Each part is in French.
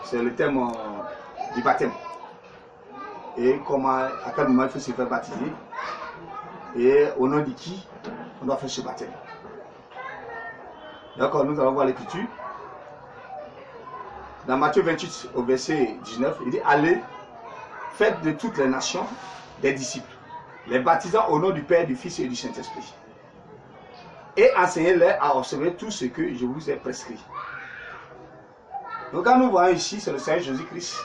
c'est le thème du baptême. Et comment, à quel moment il faut se faire baptiser. Et au nom de qui on doit faire ce baptême. Donc nous allons voir l'écriture. Dans Matthieu 28 au verset 19, il dit allez, faites de toutes les nations des disciples, les baptisant au nom du Père, du Fils et du Saint-Esprit. Et enseignez-les à observer tout ce que je vous ai prescrit. Donc quand nous voyons ici, c'est le Seigneur Jésus-Christ,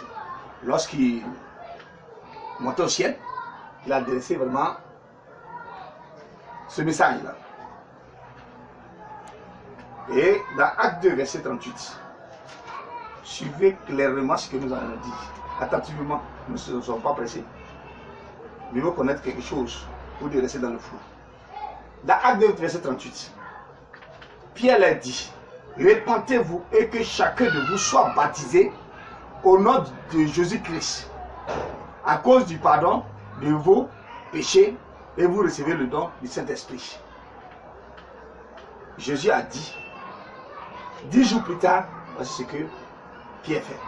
lorsqu'il montait au ciel, il a adressé vraiment ce message-là. Et dans Acte 2, verset 38, suivez clairement ce que nous avons dit. Attentivement, nous ne sommes pas pressés. Mais il faut connaître quelque chose ou de rester dans le flou. Dans Acte 2, verset 38, Pierre leur dit, répentez-vous et que chacun de vous soit baptisé au nom de Jésus-Christ à cause du pardon de vos péchés et vous recevez le don du Saint-Esprit. Jésus a dit, 10 jours plus tard, voici ce que Pierre fait.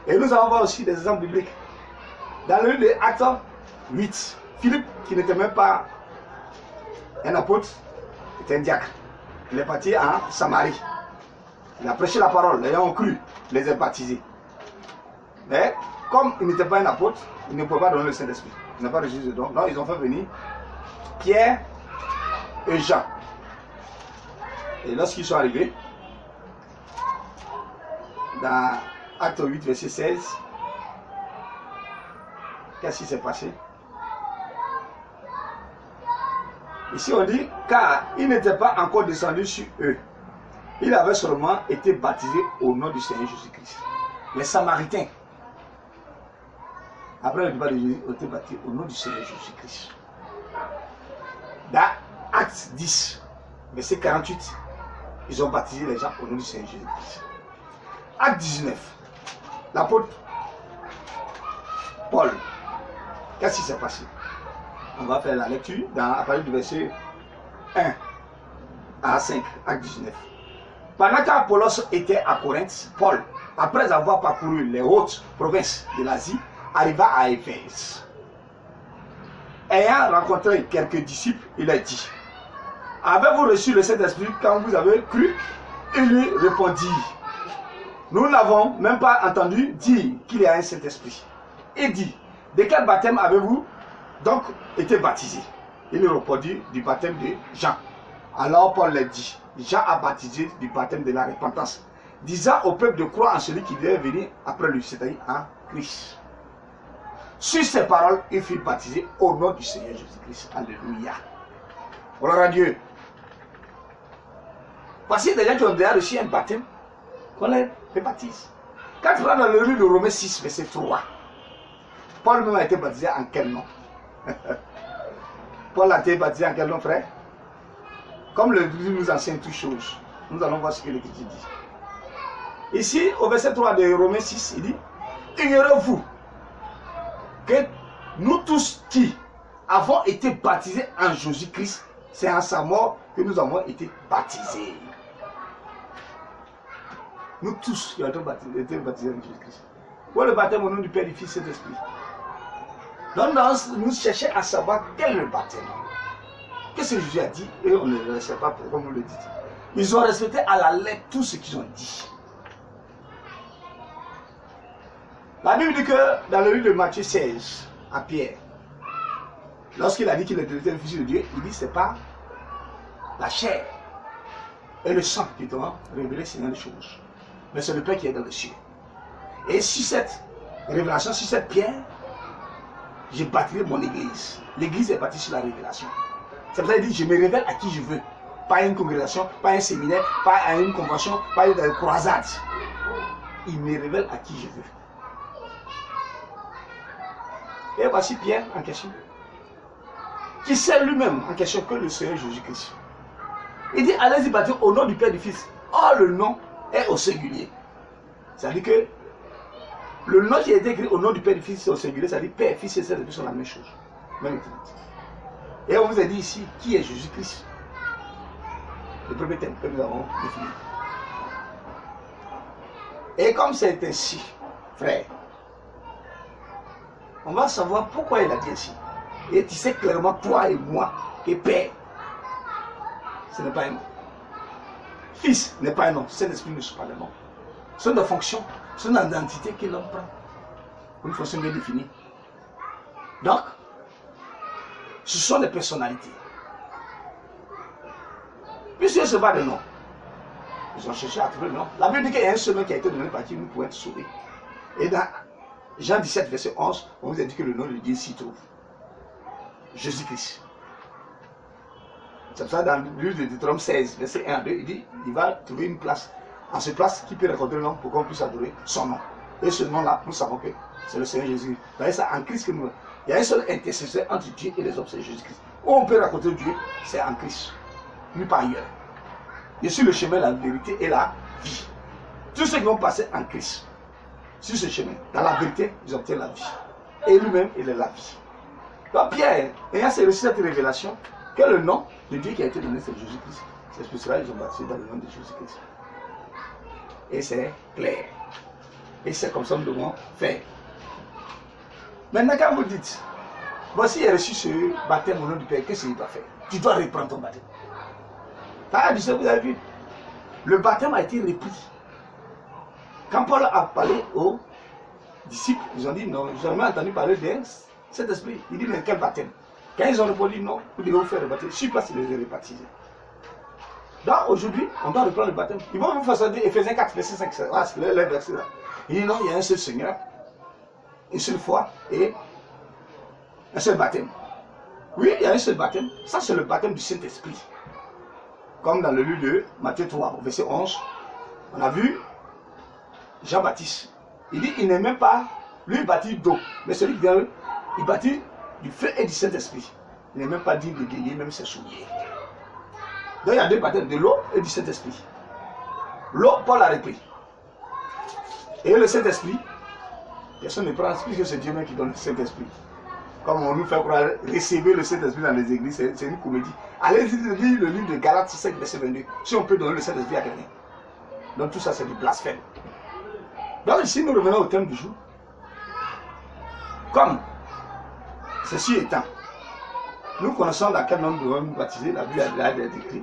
Et nous allons voir aussi des exemples bibliques. Dans le livre de Actes 8, Philippe, qui n'était même pas un apôtre, était un diacre. Il est parti en Samarie. Il a prêché la parole, les gens ont cru, les a baptisés. Mais comme il n'était pas un apôtre, il ne pouvait pas donner le Saint-Esprit. Il n'a pas reçu ce don. Donc ils ont fait venir Pierre et Jean. Et lorsqu'ils sont arrivés, dans Acte 8, verset 16, qu'est-ce qui s'est passé? Ici on dit, car il n'était pas encore descendu sur eux. Il avait seulement été baptisé au nom du Seigneur Jésus-Christ. Les Samaritains, après le départ de Jésus, ont été baptisés au nom du Seigneur Jésus-Christ. Dans Acte 10, verset 48, ils ont baptisé les gens au nom du Seigneur Jésus-Christ. Acte 19, l'apôtre Paul, qu'est-ce qui s'est passé? On va faire la lecture à partir du verset 1 à 5, Acte 19. Pendant qu'Apollos était à Corinthe, Paul, après avoir parcouru les hautes provinces de l'Asie, arriva à Éphèse. Ayant rencontré quelques disciples, il a dit, avez-vous reçu le Saint-Esprit quand vous avez cru? Il lui répondit, nous n'avons même pas entendu dire qu'il y a un Saint-Esprit. Il dit, de quel baptême avez-vous donc été baptisé? Il lui répondit, du baptême de Jean. Alors Paul leur dit, Jean a baptisé du baptême de la repentance, disant au peuple de croire en celui qui devait venir après lui, c'est-à-dire en Christ. Sur ces paroles, il fut baptisé au nom du Seigneur Jésus-Christ. Alléluia. Gloire à Dieu. Voici des gens qui ont déjà reçu un baptême, qu'on les baptise. Quand tu vas dans le livre de Romains 6, verset 3, Paul même a été baptisé en quel nom? Paul a été baptisé en quel nom, frère? Comme le livre nous enseigne toutes choses, nous allons voir ce que l'Écriture dit. Ici, au verset 3 de Romains 6, il dit, ignorez-vous que nous tous qui avons été baptisés en Jésus-Christ, c'est en sa mort que nous avons été baptisés. Nous tous qui avons été baptisés en Jésus-Christ. Pour le baptême au nom du Père, du Fils et de l'Esprit. Donc nous cherchons à savoir quel est le baptême. Qu'est-ce que Jésus a dit? Et on ne le respecte pas comme vous le dites. Ils ont respecté à la lettre tout ce qu'ils ont dit. La Bible dit que dans le livre de Matthieu 16, à Pierre, lorsqu'il a dit qu'il était le Fils de Dieu, il dit c'est pas la chair et le sang qui t'ont révélé ces choses, mais c'est le Père qui est dans le ciel. Et sur cette révélation, sur cette pierre, j'ai bâti mon église. L'église est bâtie sur la révélation. C'est pour ça qu'il dit, je me révèle à qui je veux. Pas à une congrégation, pas à un séminaire, pas à une convention, pas à une croisade. Il me révèle à qui je veux. Et voici Pierre en question, qui sait lui-même en question que le Seigneur Jésus-Christ. Il dit, allez-y baptiser au nom du Père et du Fils. Or, le nom est au singulier. C'est-à-dire que le nom qui a été écrit au nom du Père et du Fils, c'est au singulier, c'est-à-dire Père, Fils et Saint-Esprit sont la même chose. Même utilité. Et on vous a dit ici, qui est Jésus-Christ? Le premier thème que nous avons défini. Et comme c'est ainsi, frère, on va savoir pourquoi il a dit ainsi. Et tu sais clairement, toi et moi, que Père, ce n'est pas un nom. Fils n'est pas un nom. Saint-Esprit ne sont pas des noms. Ce sont des fonctions, ce sont des identités que l'homme prend. Une fonction bien définie. Donc, ce sont des personnalités. Puisque ce n'est pas des noms, ils ont cherché à trouver le nom. La Bible dit qu'il y a un seul nom qui a été donné par Dieu pour être sauvé. Et dans Jean 17, verset 11, on vous a dit que le nom de Dieu s'y trouve. Jésus-Christ. C'est pour ça dans le livre de Deutéronome 16, verset 1 à 2, il dit il va trouver une place. En cette place, qui peut raconter le nom pour qu'on puisse adorer son nom. Et ce nom-là, nous savons que c'est le Seigneur Jésus. Vous voyez ça en Christ que nous. Il y a un seul intercesseur entre Dieu et les hommes, c'est Jésus-Christ. Où on peut raconter Dieu, c'est en Christ. Nulle part ailleurs. Je suis le chemin, la vérité et la vie. Tous ceux qui vont passer en Christ, sur ce chemin, dans la vérité, ils obtiennent la vie. Et lui-même, il est la vie. Donc Pierre, ayant reçu cette révélation, que le nom de Dieu qui a été donné, c'est Jésus-Christ. C'est pour cela qu'ils ont baptisé dans le nom de Jésus-Christ. Et c'est clair. Et c'est comme ça que nous devons faire. Maintenant, quand vous dites, voici, il a reçu ce baptême au nom du Père, qu'est-ce qu'il doit faire? Tu dois reprendre ton baptême. Vous avez vu, le baptême a été repris. Quand Paul a parlé aux disciples, ils ont dit non, ils n'ont jamais entendu parler de cet esprit. Il dit mais quel baptême? Quand ils ont répondu non, vous devez vous faire le baptême. Sur place, ils les ont rebaptisés. Donc aujourd'hui, on doit reprendre le baptême. Ils vont vous faire ça dire Ephésiens 4, verset 5. Ah, c'est le verset là. Il dit non, il y a un seul Seigneur, une seule foi et un seul baptême. Oui, il y a un seul baptême. Ça, c'est le baptême du Saint-Esprit. Comme dans le livre de Matthieu 3, verset 11, on a vu Jean-Baptiste. Il dit, il n'est même pas, lui il baptise d'eau, mais celui qui vient, il baptise du feu et du Saint-Esprit. Il n'est même pas digne de délier même ses souliers. Donc il y a deux baptêmes, de l'eau et du Saint-Esprit. L'eau, Paul a repris. Et le Saint-Esprit, personne ne prend, puisque c'est Dieu même qui donne le Saint-Esprit. Comme on nous fait croire, recevoir le Saint-Esprit dans les églises, c'est une comédie. Allez-y lire le livre de Galates 5, verset 22. Si on peut donner le Saint-Esprit à quelqu'un. Donc tout ça, c'est du blasphème. Donc ici, nous revenons au thème du jour. Comme ceci étant, nous connaissons dans quel nom nous devons nous baptiser, la Bible a décrit.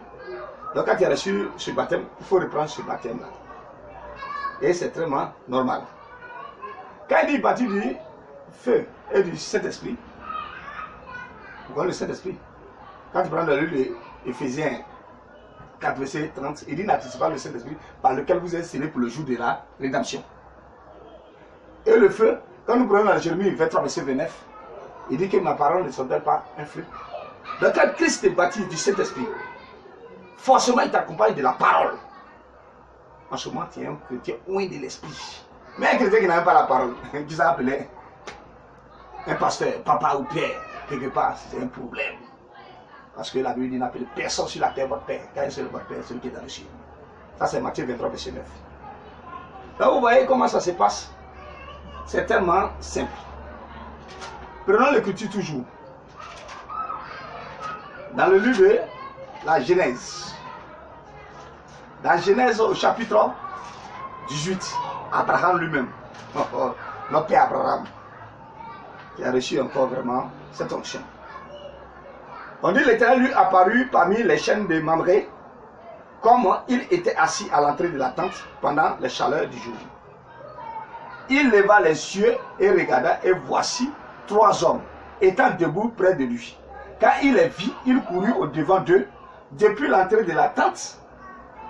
Donc quand tu as reçu ce baptême, il faut reprendre ce baptême-là. Et c'est très normal. Quand il dit baptême du feu et du Saint-Esprit, vous voyez le Saint-Esprit. Quand tu prends le livre d'Éphésiens 4, verset 30, il dit n'acceptez pas le Saint-Esprit par lequel vous êtes scellés pour le jour de la rédemption. Et le feu, quand nous prenons dans Jérémie 23, verset 29, il dit que ma parole ne sont-elles pas un feu. Donc quand Christ te baptise du Saint-Esprit, forcément il t'accompagne de la parole. En ce moment, tu es un chrétien loin de l'esprit. Mais un chrétien qui n'a même pas la parole, qui s'appelait un pasteur, papa ou père, quelque part, c'est un problème. Parce que la Bible dit n'appelez personne sur la terre votre père, car un seul votre père, celui qui est dans le ciel. Ça c'est Matthieu 23, verset 9. Là vous voyez comment ça se passe. C'est tellement simple. Prenons l'écriture toujours. Dans le livre de la Genèse. Dans Genèse au chapitre 18, Abraham lui-même, notre père Abraham, qui a reçu encore vraiment cette onction. On dit l'Éternel lui apparut parmi les chaînes de Mamré, comme il était assis à l'entrée de la tente pendant les chaleurs du jour. Il leva les yeux et regarda, et voici 3 hommes étant debout près de lui. Quand il les vit, il courut au-devant d'eux, depuis l'entrée de la tente,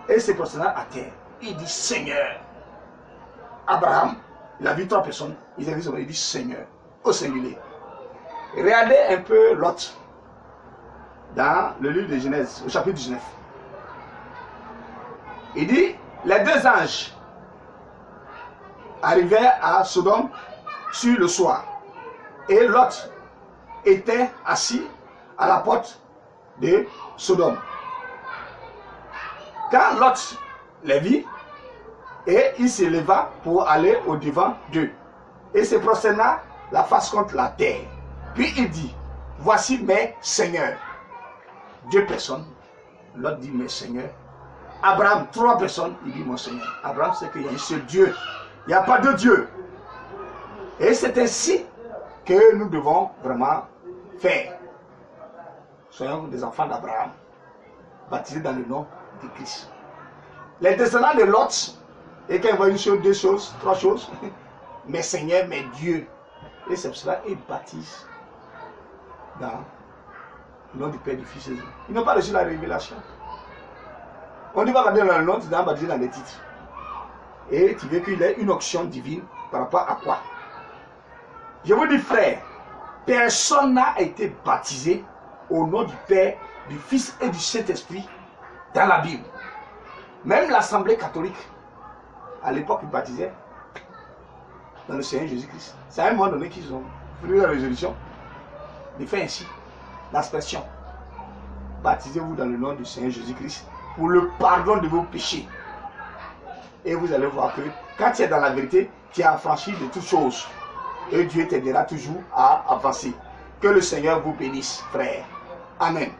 et se prosterna à terre. Il dit Seigneur. Abraham, il a vu 3 personnes, il dit Seigneur, au singulier. Regardez un peu Lot, dans le livre de Genèse, au chapitre 19. Il dit, les 2 anges arrivaient à Sodome sur le soir. Et Lot était assis à la porte de Sodome. Quand Lot les vit, et il se leva pour aller au-devant d'eux, et se prosterna la face contre la terre. Puis il dit, voici mes seigneurs. 2 personnes. Lot dit, mes seigneurs. Abraham, 3 personnes, il dit mon Seigneur. Abraham sait qu'il y a un seul Dieu. Il n'y a pas de Dieu. Et c'est ainsi que nous devons vraiment faire. Soyons des enfants d'Abraham, baptisés dans le nom de Christ. Les descendants de Lot, et quand ils voient une chose, 2 choses, 3 choses, mes Seigneurs, mes dieux. Et c'est pour cela qu'ils baptisent dans le nom du Père, du Fils et du Saint-Esprit. Ils n'ont pas reçu la révélation. On dit va baptiser dans le nom, tu dois baptiser dans les titres. Et tu veux qu'il ait une option divine par rapport à quoi? Je vous dis frère, personne n'a été baptisé au nom du Père, du Fils et du Saint-Esprit dans la Bible. Même l'Assemblée catholique, à l'époque, ils baptisaient dans le Seigneur Jésus-Christ. C'est à un moment donné qu'ils ont pris la résolution de faire ainsi, l'expression. Baptisez-vous dans le nom du Seigneur Jésus-Christ pour le pardon de vos péchés. Et vous allez voir que quand tu es dans la vérité, tu es affranchi de toutes choses. Et Dieu t'aidera toujours à avancer. Que le Seigneur vous bénisse, frère. Amen.